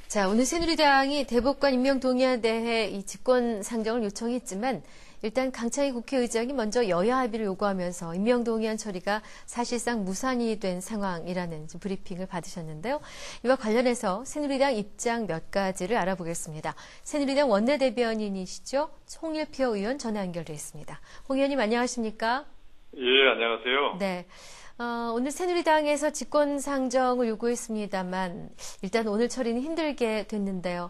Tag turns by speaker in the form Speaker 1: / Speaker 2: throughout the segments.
Speaker 1: 자, 오늘 새누리당이 대법관 임명 동의안에 대해 이 직권 상정을 요청했지만 일단 강창희 국회의장이 먼저 여야 합의를 요구하면서 임명 동의안 처리가 사실상 무산이 된 상황이라는 브리핑을 받으셨는데요. 이와 관련해서 새누리당 입장 몇 가지를 알아보겠습니다. 새누리당 원내대변인이시죠? 홍일표 의원 전화 연결돼 있습니다. 홍 의원님 안녕하십니까?
Speaker 2: 예, 안녕하세요.
Speaker 1: 네. 오늘 새누리당에서 직권 상정을 요구했습니다만 일단 오늘 처리는 힘들게 됐는데요.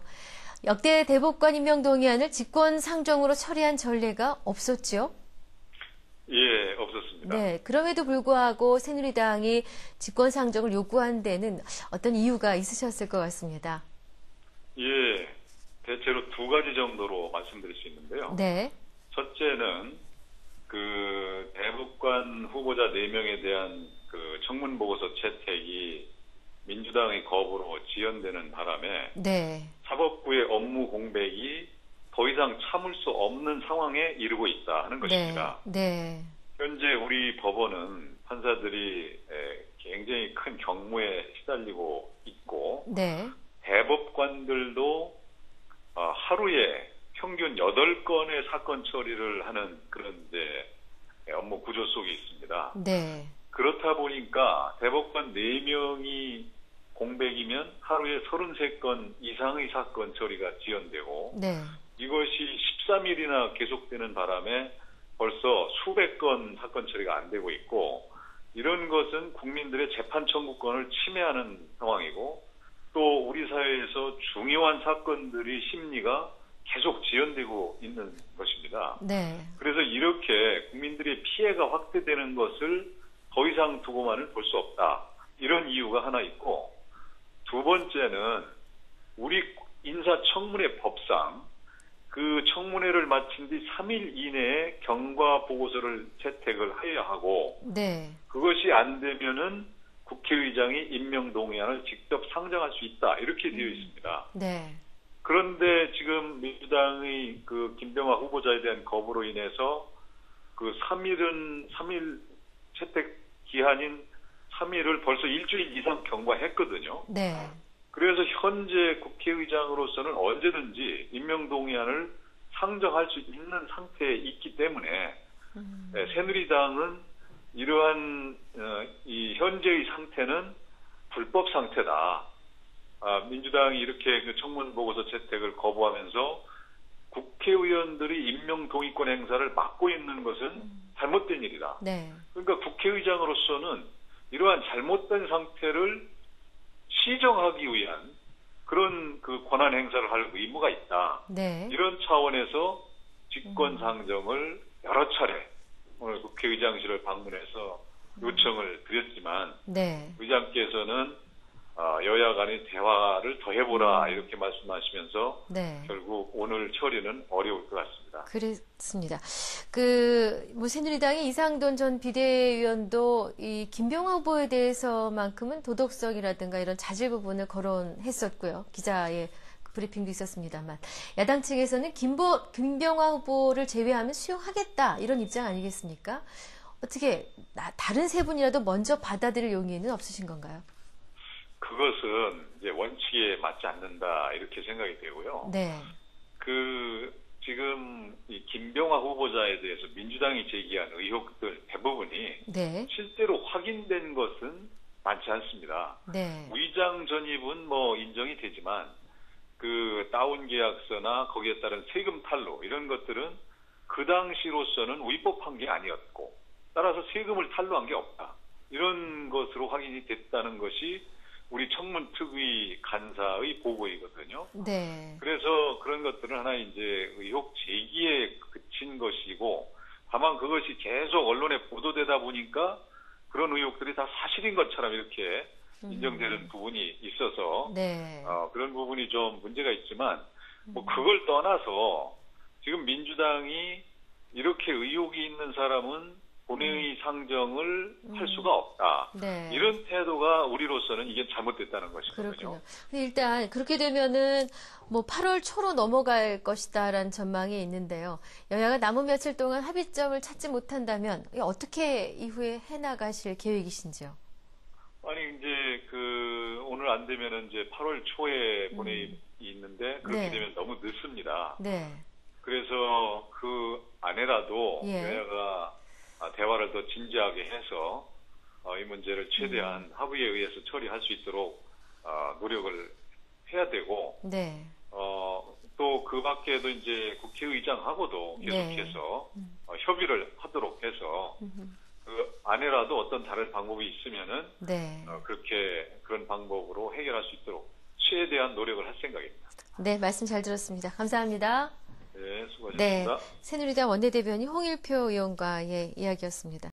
Speaker 1: 역대 대법관 임명 동의안을 직권 상정으로 처리한 전례가 없었죠?
Speaker 2: 예, 없었습니다.
Speaker 1: 네, 그럼에도 불구하고 새누리당이 직권 상정을 요구한 데는 어떤 이유가 있으셨을 것 같습니다.
Speaker 2: 예, 대체로 두 가지 정도로 말씀드릴 수 있는데요.
Speaker 1: 네.
Speaker 2: 첫째는 그 대법관 후보자 4명에 대한 그 청문 보고서 채택이 민주당의 거부로 지연되는 바람에
Speaker 1: 네.
Speaker 2: 사법부의 업무 공백이 더 이상 참을 수 없는 상황에 이르고 있다 하는 것입니다.
Speaker 1: 네.
Speaker 2: 현재 우리 법원은 판사들이 굉장히 큰 경무에 시달리고 있고
Speaker 1: 네.
Speaker 2: 대법관들도 하루에 평균 8건의 사건 처리를 하는 그런 업무 구조 속에 있습니다.
Speaker 1: 네.
Speaker 2: 그렇다 보니까 대법관 4명이 공백이면 하루에 33건 이상의 사건 처리가 지연되고
Speaker 1: 네.
Speaker 2: 이것이 13일이나 계속되는 바람에 벌써 수백 건 사건 처리가 안 되고 있고 이런 것은 국민들의 재판 청구권을 침해하는 상황이고 또 우리 사회에서 중요한 사건들이 심리가 계속 지연되고 있는 것입니다.
Speaker 1: 네.
Speaker 2: 그래서 이렇게 국민들의 피해가 확대되는 것을 더 이상 두고만을 볼 수 없다. 이런 이유가 하나 있고 두 번째는 우리 인사청문회 법상 그 청문회를 마친 뒤 3일 이내에 경과 보고서를 채택을 해야 하고
Speaker 1: 네.
Speaker 2: 그것이 안 되면은 국회의장이 임명 동의안을 직접 상정할 수 있다. 이렇게 되어 있습니다.
Speaker 1: 네.
Speaker 2: 그런데 지금 민주당의 그 김병화 후보자에 대한 거부로 인해서 그 3일 채택 기한인 3일을 벌써 일주일 이상 경과했거든요.
Speaker 1: 네.
Speaker 2: 그래서 현재 국회의장으로서는 언제든지 임명동의안을 상정할 수 있는 상태에 있기 때문에 새누리당은 이러한 이 현재의 상태는 불법 상태다. 민주당이 이렇게 그 청문 보고서 채택을 거부하면서 국회의원들이 임명 동의권 행사를 막고 있는 것은 잘못된 일이다.
Speaker 1: 네.
Speaker 2: 그러니까 국회의장으로서는 이러한 잘못된 상태를 시정하기 위한 그런 그 권한 행사를 할 의무가 있다.
Speaker 1: 네.
Speaker 2: 이런 차원에서 직권 상정을 여러 차례 오늘 국회의장실을 방문해서 요청을 드렸지만
Speaker 1: 네.
Speaker 2: 의장께서는 여야 간의 대화를 더 해보라 이렇게 말씀하시면서
Speaker 1: 네.
Speaker 2: 결국 오늘 처리는 어려울 것 같습니다.
Speaker 1: 그렇습니다. 새누리당의 이상돈 전 비대위원도 이 김병화 후보에 대해서만큼은 도덕성이라든가 이런 자질 부분을 거론했었고요. 기자의 브리핑도 있었습니다만 야당 측에서는 김병화 후보를 제외하면 수용하겠다 이런 입장 아니겠습니까? 어떻게 다른 세 분이라도 먼저 받아들일 용의는 없으신 건가요?
Speaker 2: 그것은 이제 원칙에 맞지 않는다 이렇게 생각이 되고요.
Speaker 1: 네.
Speaker 2: 지금 이 김병화 후보자에 대해서 민주당이 제기한 의혹들 대부분이
Speaker 1: 네.
Speaker 2: 실제로 확인된 것은 많지 않습니다.
Speaker 1: 네.
Speaker 2: 위장 전입은 인정이 되지만 그 다운 계약서나 거기에 따른 세금 탈루 이런 것들은 그 당시로서는 위법한 게 아니었고 따라서 세금을 탈루한 게 없다. 이런 것으로 확인이 됐다는 것이 우리 청문특위 간사의 보고이거든요.
Speaker 1: 네.
Speaker 2: 그래서 그런 것들은 하나 이제 의혹 제기에 그친 것이고 다만 그것이 계속 언론에 보도되다 보니까 그런 의혹들이 다 사실인 것처럼 이렇게 인정되는 부분이 있어서
Speaker 1: 네.
Speaker 2: 그런 부분이 좀 문제가 있지만 그걸 떠나서 지금 민주당이 이렇게 의혹이 있는 사람은 본회의 상정을 할 수가 없다.
Speaker 1: 네.
Speaker 2: 이런 태도가 우리로서는 이게 잘못됐다는 것이거든요.
Speaker 1: 그렇군요. 근데 일단 그렇게 되면은 8월 초로 넘어갈 것이다라는 전망이 있는데요. 여야가 남은 며칠 동안 합의점을 찾지 못한다면 어떻게 이후에 해나가실 계획이신지요?
Speaker 2: 아니 이제 오늘 오늘 안 되면은 이제 8월 초에 본회의 있는데 그렇게
Speaker 1: 네.
Speaker 2: 되면 너무 늦습니다.
Speaker 1: 네.
Speaker 2: 그래서 그 안에라도
Speaker 1: 예.
Speaker 2: 여야가 대화를 더 진지하게 해서 이 문제를 최대한 합의에 의해서 처리할 수 있도록 노력을 해야 되고
Speaker 1: 네.
Speaker 2: 또 그 밖에도 이제 국회의장하고도 계속해서 협의를 하도록 해서 그 안에라도 어떤 다른 방법이 있으면은
Speaker 1: 네.
Speaker 2: 그런 방법으로 해결할 수 있도록 최대한 노력을 할 생각입니다.
Speaker 1: 네, 말씀 잘 들었습니다. 감사합니다.
Speaker 2: 네, 수고하셨습니다.
Speaker 1: 네, 새누리당 원내대변인 홍일표 의원과의 이야기였습니다.